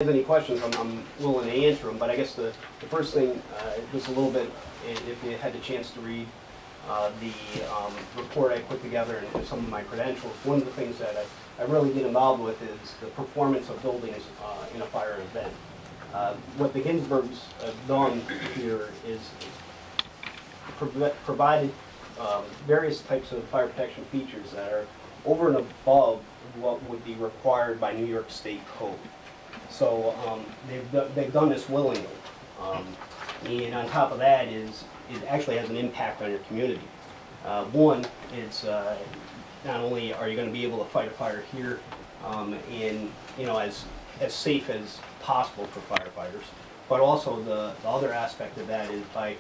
If any questions, I'm willing to answer them, but I guess the first thing, just a little bit, if you had the chance to read the report I put together and some of my credentials, one of the things that I really get involved with is the performance of buildings in a fire event. What the Ginbergs have done here is provided various types of fire protection features that are over and above what would be required by New York State code. So they've done this willingly. And on top of that is, it actually has an impact on your community. One, it's not only are you going to be able to fight a fire here and as safe as possible for firefighters, but also the other aspect of that is by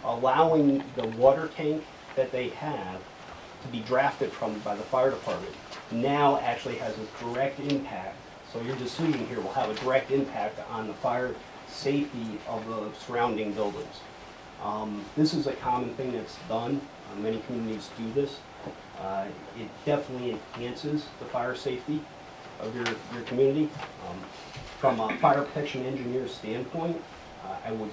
allowing the water tank that they have to be drafted from by the fire department now actually has a direct impact. So your decision here will have a direct impact on the fire safety of the surrounding buildings. This is a common thing that's done. Many communities do this. It definitely enhances the fire safety of your community. From a fire protection engineer standpoint, I would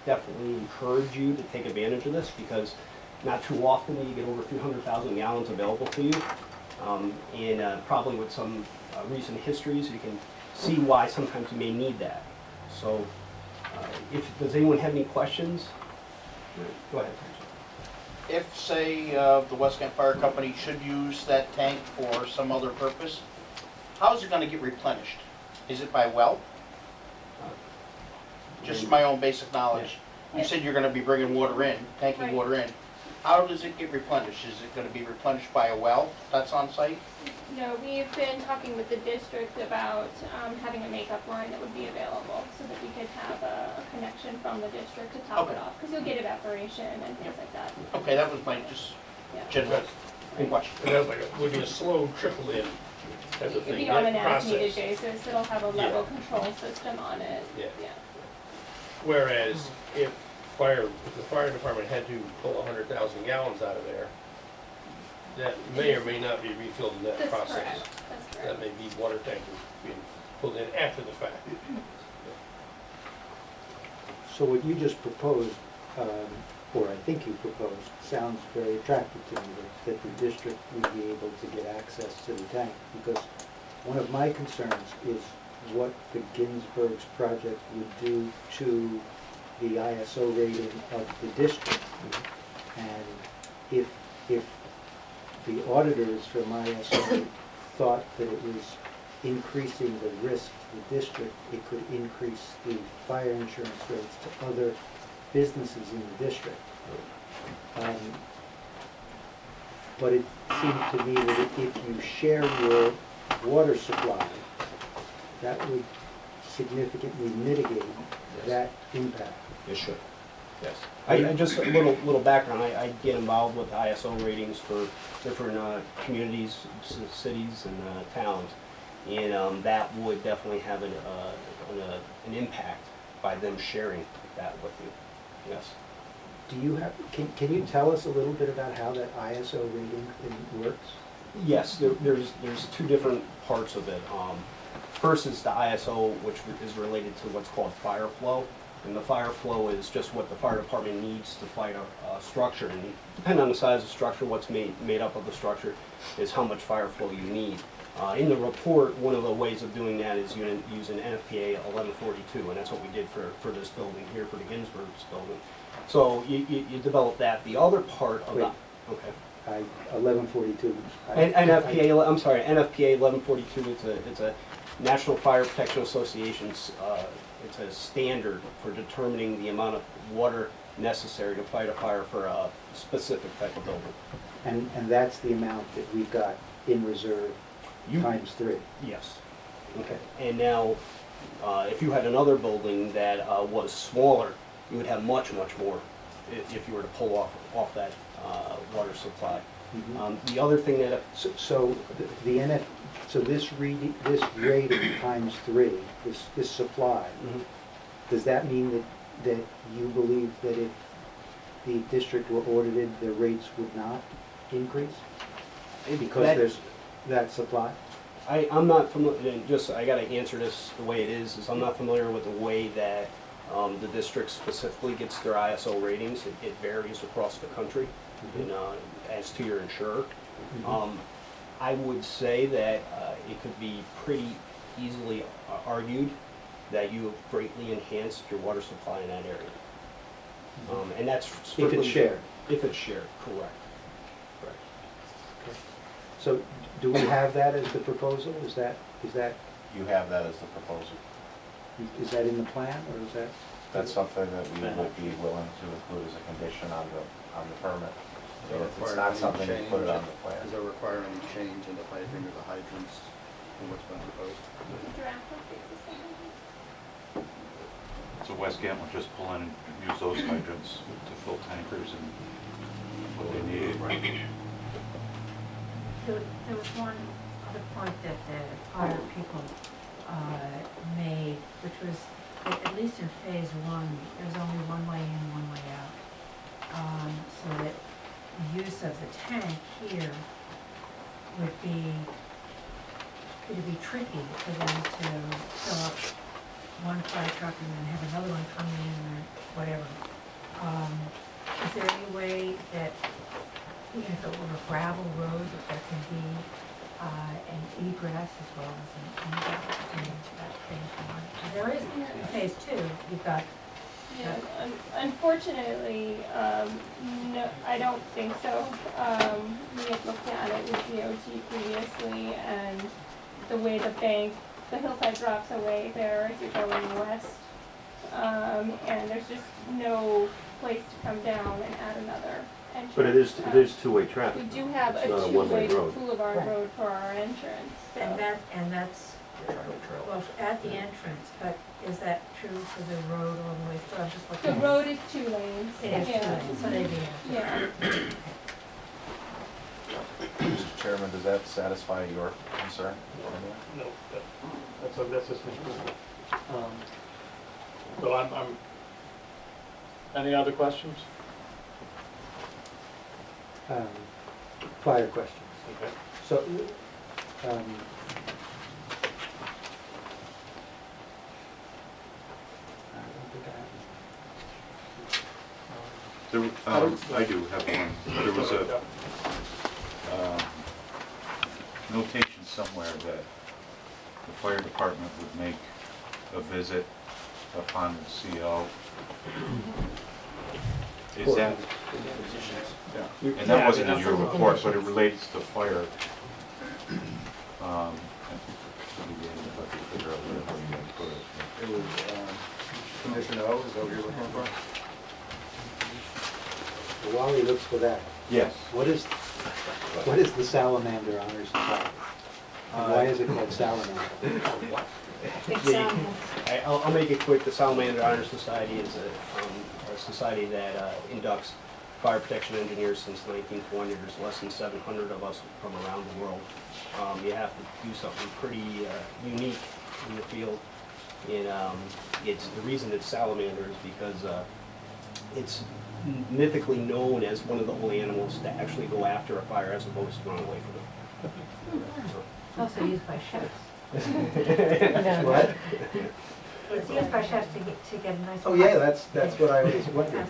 definitely encourage you to take advantage of this, because not too often do you get over 300,000 gallons available to you. And probably with some recent histories, you can see why sometimes you may need that. So, does anyone have any questions? Go ahead. If, say, the West Kent Fire Company should use that tank for some other purpose, how is it going to get replenished? Is it by well? Just my own basic knowledge. You said you're going to be bringing water in, tanking water in. How does it get replenished? Is it going to be replenished by a well that's on site? No, we've been talking with the district about having a makeup line that would be available so that we could have a connection from the district to top it off, because you'll get evaporation and things like that. Okay, that was my general question. And that's like would be a slow trickle in type of It'd thing. be on an process. as-needed basis. It'll have a level control system on it. Yeah. Whereas if the fire department had to pull 100,000 gallons out of there, that may or may not be refilled in that That's process. correct. That's correct. That may be water tankers being pulled in after the fact. So what you just proposed, or I think you proposed, sounds very attractive to me, that the district would be able to get access to the tank. Because one of my concerns is what the Ginberg's project would do to the ISO rating of the district. And if the auditors from ISO thought that it was increasing the risk to the district, it could increase the fire insurance rates to other businesses in the district. But it seemed to me that if you share your water supply, that would significantly mitigate that impact. It should. Yes. I just a little background. I get involved with ISO ratings for different communities, cities, and towns, and that would definitely have an impact by them sharing that with you. Yes. Do you have? Can you tell us a little bit about how that ISO rating thing works? Yes. There's two different parts of it. First is the ISO, which is related to what's called fire flow. And the fire flow is just what the fire department needs to fight a structure. And depending on the size of the structure, what's made up of the structure is how much fire flow you need. In the report, one of the ways of doing that is using NFPA 1142, and that's what we did for this building here, for the Ginberg's building. So you develop that. The other part of that, okay. 1142. NFPA, I'm sorry, NFPA 1142, it's a National Fire Protection Association's, it's a standard for determining the amount of water necessary to fight a fire for a specific type of building. And that's the amount that we've got in reserve times 3. Yes. Okay. And now, if you had another building that was smaller, you would have much more if you were to pull off that water supply. Mm-hmm. The other thing that So this rating times 3, this supply, does that mean that you believe that if the district were audited, the rates would not increase because there's that supply? I'm not familiar, and just, I gotta answer this the way it is I'm not familiar with the way that the district specifically gets their ISO ratings. It varies across the country, and, as to your insurer. I would say that it could be pretty easily argued that you have greatly enhanced your water supply in that area. And that's If strictly. it's shared. If it's shared, correct. So do we have that as the proposal? Is that You have that as the proposal. in the plan, or is that? That's something that we would be willing to include as a condition on the permit. Does it If it's require not any something, you put it on change? the plan. Does it require any change in the piping or the hydrants from what's been proposed? Draft updates or something. So West Gant would just pull in and use those hydrants to fill tankers and what they need. There was one other point that the fire people made, which was, at least in phase one, there was only one way in, one way out. So that the use of the tank here would be, it'd be tricky for them to fill up one fire truck and then have another one come in or whatever. Is there any way that, even if it were a gravel road, that there can be an egress as well as an ingress into that phase one? There is in phase two, you've got, Yeah, unfortunately, no, I don't think so. We had looked at it with DOT previously, and the way the hillside drops away there as you're going west, and there's just no place to come down and add another entrance. But it is two-way traffic. We do have a It's not a two-way one-way road. Boulevard Right. road for our entrance, so. and that's, well, at the entrance, but is that true for the road all the way through? I'm just looking. The road is 2 lanes. It is two Yeah. lanes, so they'd be. Yeah. Mr. Chairman, does that satisfy your concern? No, that's just me. So I'm, Any other questions? Fire questions. Okay. So, I don't think I have I do have one. There was a notation somewhere that the fire department would make a visit upon the CO. Is that, and that wasn't in your report, but it relates to fire. It was, condition O, is that what you're looking for? While he looks for that, Yes. what is the Salamander Honor Society? And why is it called Salamander? I'll make it quick. The Salamander Honor Society is a society that inducts fire protection engineers since 1920. There's less than 700 of us from around the world. You have to do something pretty unique in the field. And it's the reason it's salamander is because it's mythically known as one of the only animals to actually go after a fire as opposed to run away from it. It's also used by chefs. What? It's used by chefs to get a nice. Oh, yeah, that's what I was wondering.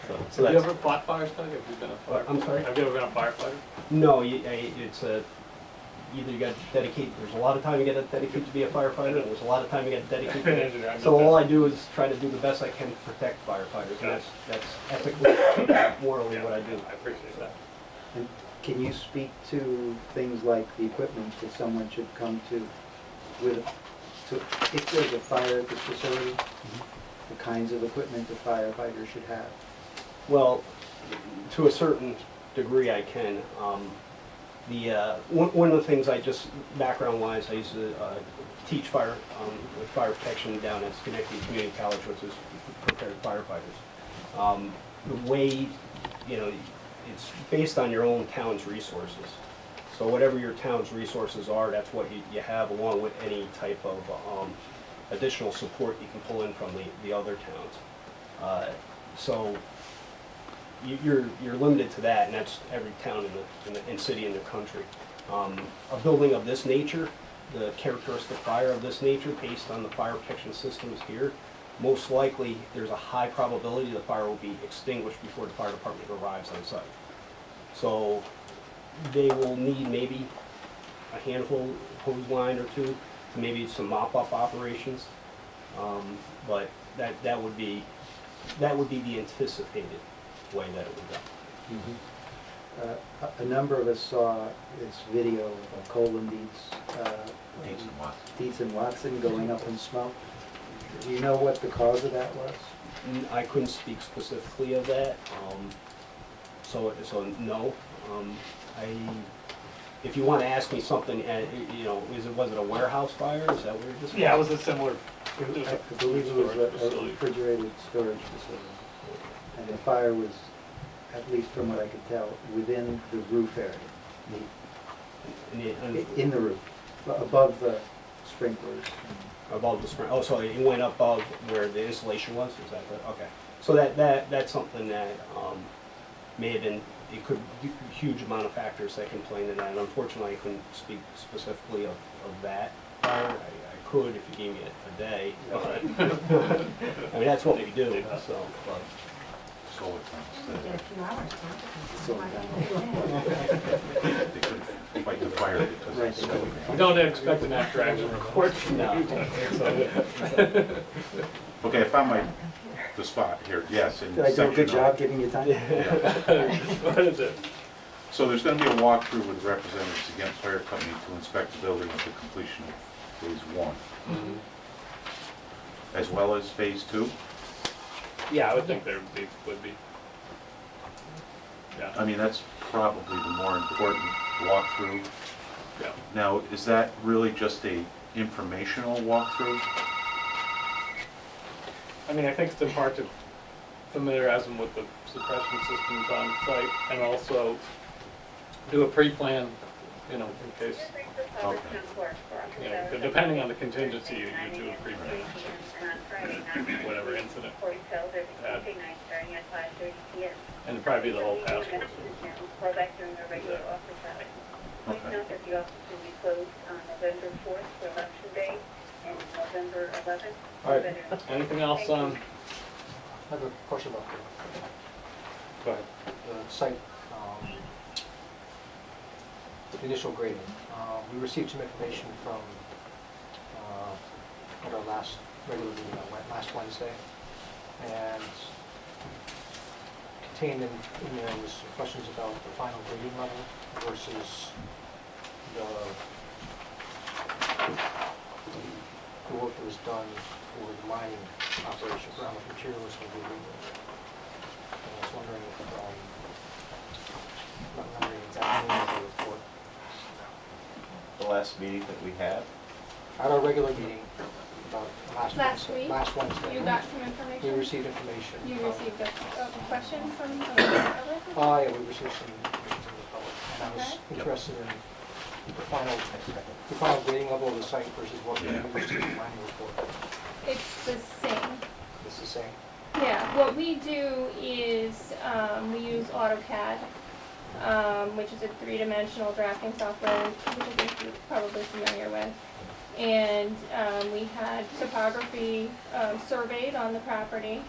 So Have you that's, ever fought fires, Doug? Have you been a fire? I'm sorry? Have you ever been a firefighter? no, it's either you got to dedicate, there's a lot of time you got to dedicate to be a firefighter, and there's a lot of time you got to dedicate to Engineer, I'm So just all I asking. do is try to do the best I can to protect firefighters, and that's ethically, morally what I do. I appreciate that. And can you speak to things like the equipment that someone should come to if there's a fire at the facility, the kinds of equipment the firefighter should have? Well, to a certain degree I can. One of the things I just, background-wise, I used to teach with fire protection down at Schenectady Community College, which is prepared firefighters. The way, it's based on your own town's resources. So whatever your town's resources are, that's what you have, along with any type of additional support you can pull in from the other towns. So you're limited to that, and that's every town in city in the country. A building of this nature, the characteristic fire of this nature, based on the fire protection systems here, most likely, there's a high probability the fire will be extinguished before the fire department arrives on site. So they will need maybe a handful, hose line or two, maybe some mop-up operations. But that would be the anticipated way that it would go. A number of us saw this video of Colin Dietz and Watson going up in smoke. Do you know what the cause of that was? I couldn't speak specifically of that, so no. If you want to ask me something, was it a warehouse fire? Is that what you're just? Yeah, it was a similar. I believe it was a refrigerated storage facility. And the fire was, at least from what I could tell, within the roof area. In the roof, above the sprinklers. Above the spring. Oh, so it went above where the insulation was. Is that the, okay? So that's something that may have been. It could be a huge amount of factors that can play into that. And unfortunately, I couldn't speak specifically of that fire. I could if you gave me a day. But, I mean, that's what we do. So. But. Solar We did a plants few hours, So- that they could fight the fire because Right. it's so. We don't expect an after action report. No. Okay, I found the spot here, yes. in Did I do a section good O. job giving you time? What is it? So there's gonna be a walkthrough with representatives against fire company to inspect the building at the completion of phase 1, as well as phase 2. Yeah, I would think there would be. Yeah. I mean, that's probably the more important walkthrough. Yeah. Now, is that really just a informational walkthrough? I mean, I think it's in part to familiarize them with the suppression systems on site and also do a pre-plan, in case, depending on the contingency, you do a pre-plan. Whatever incident. And it'd probably be the whole task force. Please note that the office will be closed on November 4th for election day and November 11th. All right, anything else on, I have a question about go ahead. the site, the initial grading. We received some information from, at our last regular meeting on last Wednesday, and contained in there was some questions about the final grading level versus the work that was done for the mining operation, for how much material was going to be removed. And I was wondering if, not remembering exactly the report. The last meeting that we had, At our regular meeting, about Last Wednesday. week? Last Wednesday. You got some information? We received information. You from- received a question from the public? Yeah, we received some information from the public, and I was Okay. interested in the final grading level of the site versus what we used in the mining report. It's the same. It's the same. Yeah, what we do is, we use AutoCAD, which is a three-dimensional drafting software, which I think you're probably familiar with. And we had topography surveyed on the property,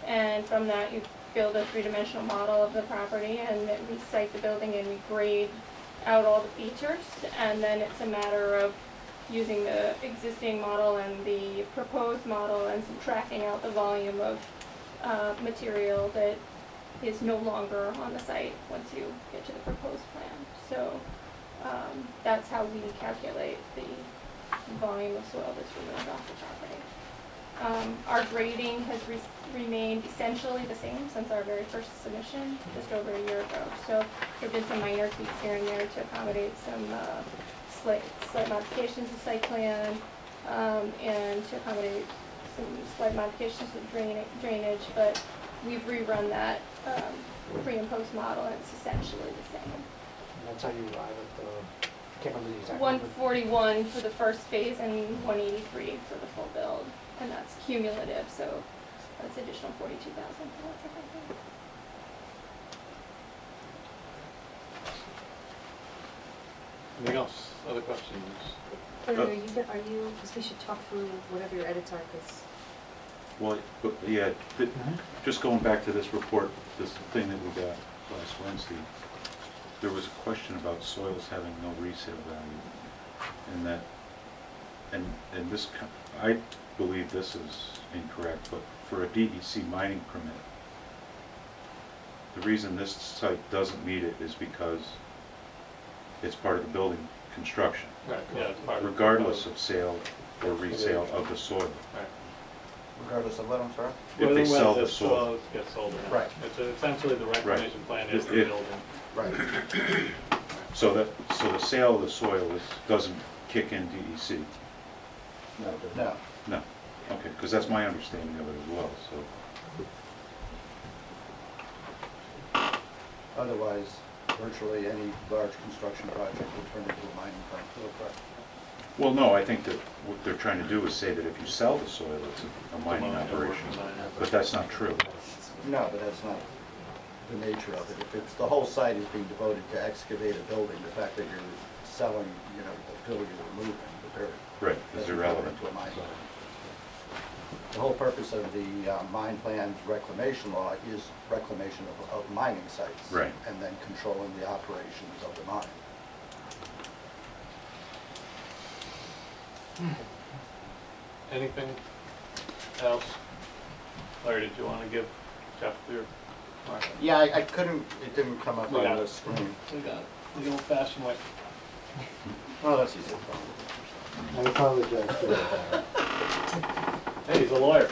and from that you build a three-dimensional model of the property, and then we site the building and we grade out all the features, and then it's a matter of using the existing model and the proposed model and subtracting out the volume of material that is no longer on the site once you get to the proposed plan. So that's how we calculate the volume of soil that's removed off the property. Our grading has remained essentially the same since our very first submission, just over a year ago. So there have been some minor tweaks here and there to accommodate some slight modifications to site plan, and to accommodate some slight modifications to drainage, but we've rerun that pre and post model, and it's essentially the same. And that's how you arrive at the, I can't remember the exact number. 141 for the first phase and 183 for the full build, and that's cumulative, so that's additional 42,000 for that second phase. Anything else? Other questions? But are you, because we should talk through whatever your edits are, because Well, but, yeah, just going back to this report, this thing that we got last Wednesday, there was a question about soils having no resale value, and that, and this, I believe this is incorrect, but for a DEC mining permit, the reason this site doesn't meet it is because it's part of the building construction, Right, yeah, it's part of. regardless of sale or resale of the soil. Right. Regardless of what, I'm sorry? If they sell the Whether soil. Gets sold or not. Right. It's essentially the reclamation plan is the If- building. Right. So the sale of the soil doesn't kick in DEC? No, it does not. No, okay, because that's my understanding of it as well, so. Otherwise, virtually any large construction project will turn into a mining plant. Well, no, I think that what they're trying to do is say that if you sell the soil, it's a mining operation, but that's not true. No, but that's not the nature of it. If it's, the whole site is being devoted to excavate a building, the fact that you're selling, the fill you're removing, the dirt. Right, is doesn't irrelevant. go into a mining plant. The whole purpose of the mine plans reclamation law is reclamation of mining sites. Right. And then controlling the operations of the mine. Anything else? Larry, did you want to give Jeff your mark? Yeah, I couldn't, it didn't come up We got on the it. screen. We got it. The old-fashioned way. Oh, that's easy. I apologize for that. Hey, he's a lawyer.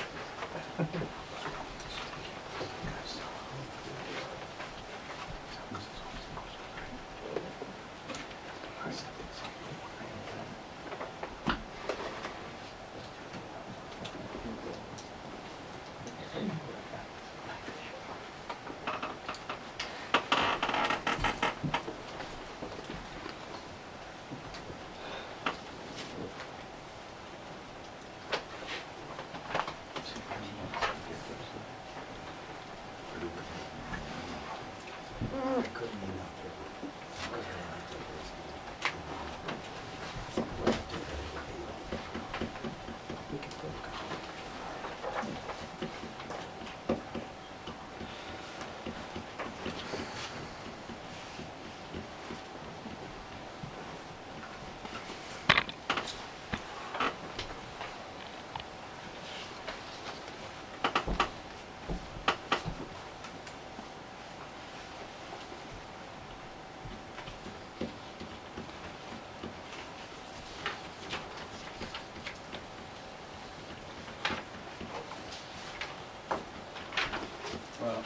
Well,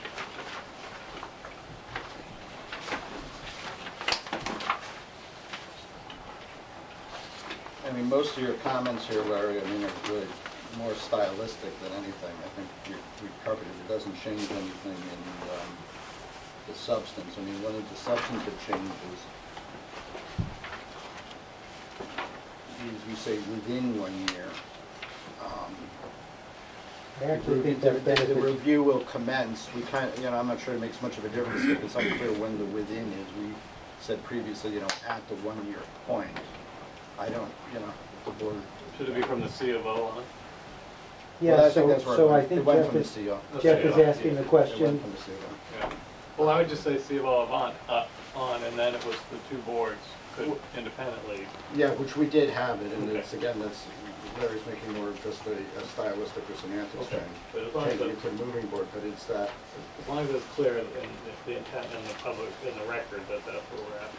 I mean, most of your comments here, Larry, are really more stylistic than anything. I think we covered it. It doesn't change anything in the substance. I mean, one of the substantive changes is you say within 1 year. I actually think that The benefits. review will commence, we I'm not sure it makes much of a difference if it's unclear when the within is. We said previously, at the 1 year point. I don't, the board. Should it be from the C of O on it? Yeah, Well, I think that's where so it I went. think It went Jeff from the is, CO. Jeff is asking the It question. went from the CO. Yeah. Well, I would just say C of O on, and then it was the two boards could independently. Yeah, which we did have it, and Okay. it's, again, Larry's making more of just a stylistic or semantics Okay. change. But as long as Changing it- it to the moving board, but it's that, As long as it's clear in the intent and the public, in the record, that that's what we're after.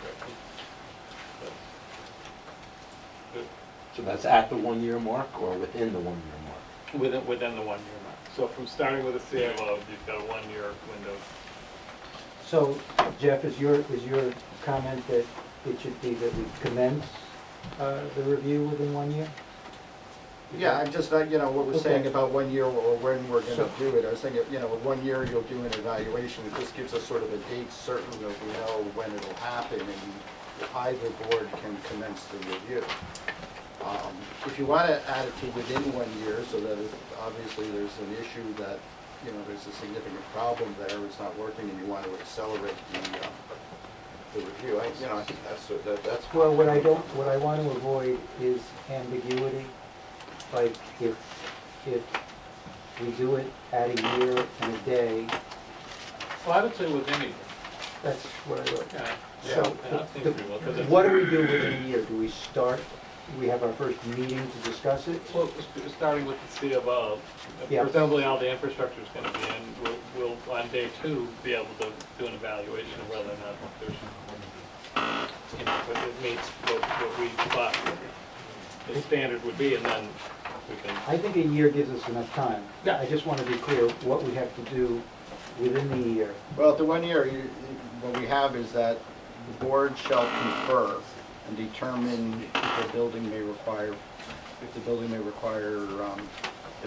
But So that's at the 1 year mark or within the 1 year mark? within the 1 year mark. So from starting with a C of O, you've got a 1 year window. So Jeff, is your comment that it should be that we commence the review within 1 year? yeah, I'm just, what we're Okay. saying about 1 year or when we're gonna So- do it. I was thinking, with 1 year, you'll do an evaluation. It just gives us sort of a date certain that we know when it'll happen, and either board can commence the review. If you want to add it to within 1 year, so that if obviously there's an issue that, there's a significant problem there, it's not working, and you want to accelerate the review. I think that's. Well, what I want to avoid is ambiguity. Like, if we do it at a year and a day, Well, I would say within a year. that's what I wrote. Yeah. So, that seems pretty well, 'cause it's- what do we do within a year? Do we start, we have our first meeting to discuss it? Well, starting with the C of O, Yeah. presumably all the infrastructure's gonna be in, we'll on day 2, be able to do an evaluation of whether or not there's, whether it meets what we thought the standard would be, and then we can. I think a year gives us enough time. Yeah. I just want to be clear what we have to do within the year. Well, at the 1 year, what we have is that the board shall confer and determine if the building may require, if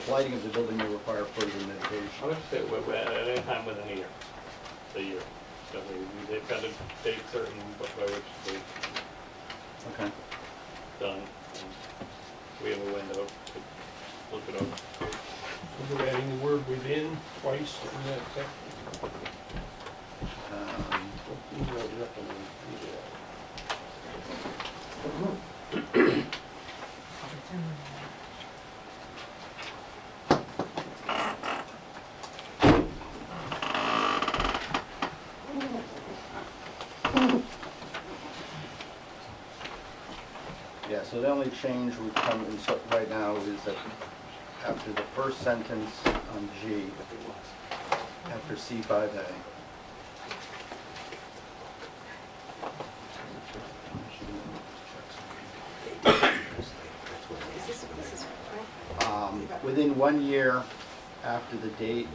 lighting of the building may require further I mitigation. would say at any time within a year, So they've got a date certain by which they've Okay. done, and we have a window to look it over. So we're adding the word within twice in that section. Yeah, so the only change we've come in right now is that after the first sentence on G, after C5A, within 1 year after the date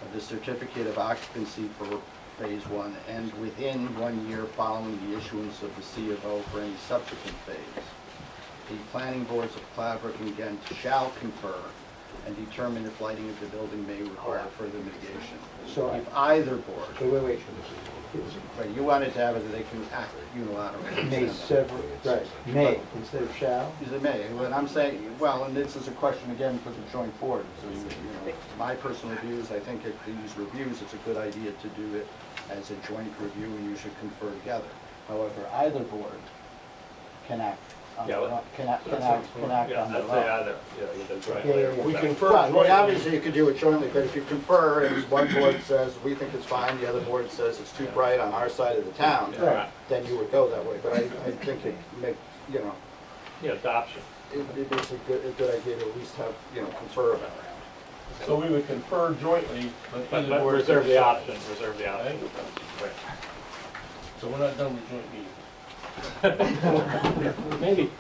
of the certificate of occupancy for Phase 1, and within 1 year following the issuance of the C of O for any subsequent phase, the planning boards of Claverack and Ghent shall confer and determine if lighting of the building may require further mitigation. So If either board, So wait. right, you wanted to have it that they can act unilaterally. May several, right, may instead of shall? Is it may? When I'm saying, well, and this is a question again for the joint board, so, you know, my personal view is I think at these reviews, it's a good idea to do it as a joint review, and you should confer together. However, either board can act on their own, can act on their own. I'd say either, either joint Yeah, or- yeah. We Right. confer. Right, well, obviously you could do it jointly, but if you confer and one board says, we think it's fine, the other board says it's too bright on our side of the town, Right. then you would go that way, but I think it make, you know, Yeah, adoption. it is a good idea to at least have, confer about it. So we would confer jointly, but either But board. reserve the can option, reserve the decide. option. Right. So we're not done with joint meetings.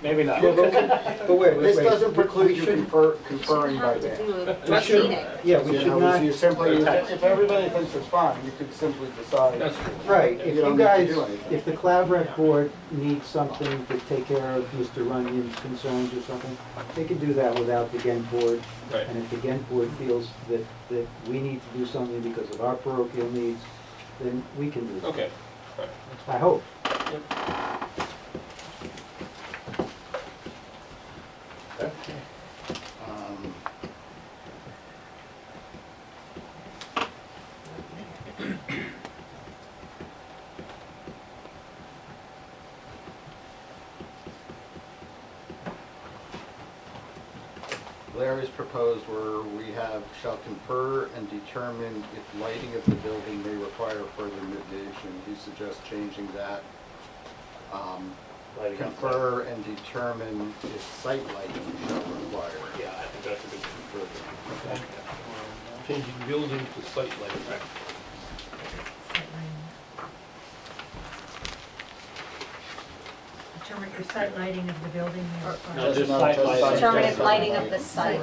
Maybe not. But wait, This doesn't preclude you conferring by You band. shouldn't have to do We a should- meeting. Yeah, we You should know, not, you simply, if everybody thinks it's fine, you could simply decide. That's true. right, if You don't you need to guys, do anything. if the Claverack board needs something to take care of Mr. Runyon's concerns or something, they can do that without the Ghent board. Right. And if the Ghent board feels that we need to do something because of our parochial needs, then we can do that. Okay. I hope. Um, Larry's proposed where we have shall confer and determine if lighting of the building may require further mitigation. He suggests changing that. Lighting up. Confer and determine if site lighting shall require. Yeah, I think that's a good conversion. Changing building to site lighting. Determine if site lighting of the building may require. No, just No, site just lighting. site Determine if Site lighting of lighting. the site.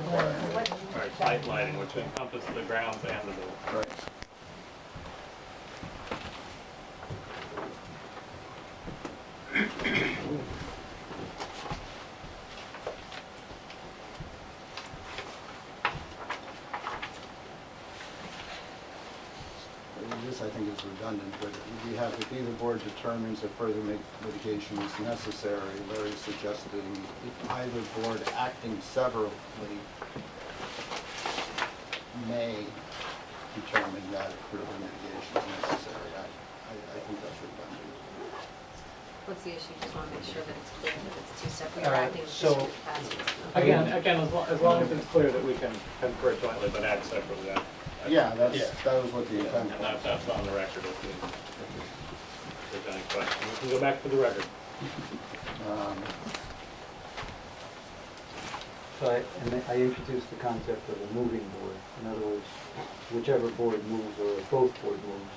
Right, site lighting, which encompasses the grounds and the building. Right. This, I think, is redundant, but we have, if either board determines that further mitigation is necessary, Larry's suggesting if either board acting severally may determine that if further mitigation is necessary. I think that's redundant. What's the issue? Just wanna make sure that it's clear that it's two separate, All you're right, acting as so- district capacities. Again, as long as it's clear that we can confer jointly but act separately, that. Yeah, Yeah. that was what the Yeah, intent and was. that's on the record if there's any question. We can go back to the record. Um, So I introduced the concept of a moving board. In other words, whichever board moves or if both board moves,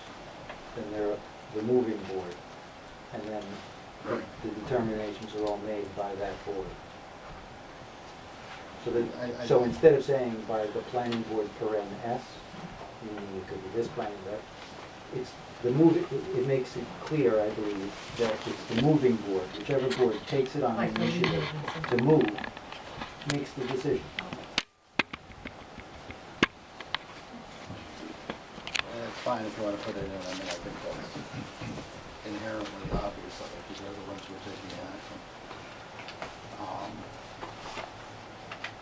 then they're the moving board. And then the determinations are all made by that board. So I- so instead of saying by the planning board paren S, meaning it could be this planning, that, it's the it makes it clear, I believe, that it's the moving board, whichever board takes it on Like the the initiative lead to move, makes the decision. It's fine if you want to put it in, I mean, I think that's inherently obvious, that because they're the ones who are taking the action.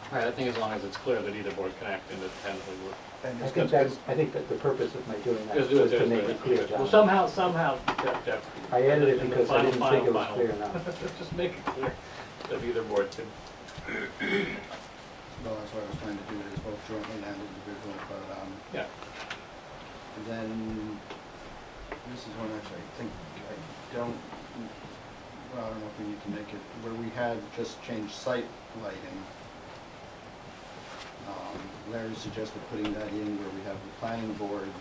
All right, I think as long as it's clear that either board can act independently, And I it's think that the purpose of my doing that just was do it. to make it clear, Well, John. somehow, Jeff. I added it in the because I didn't think it was final. clear enough. Just make it clear that either board can. Well, that's what I was trying to do, is both jointly and individually, but, Yeah. and then, this is one actually, I think, I don't know if we need to make it, where we had just changed site lighting. Larry suggested putting that in where we have the planning boards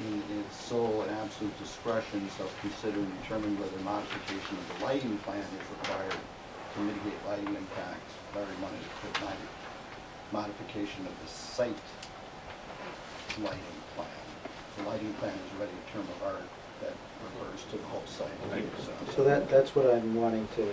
in its sole and absolute discretion shall consider and determine whether modification of the lighting plan is required to mitigate lighting impacts. Larry wanted to put modification of the site lighting plan. The lighting plan is already a term of art that refers to the whole site. So that's what I'm wanting to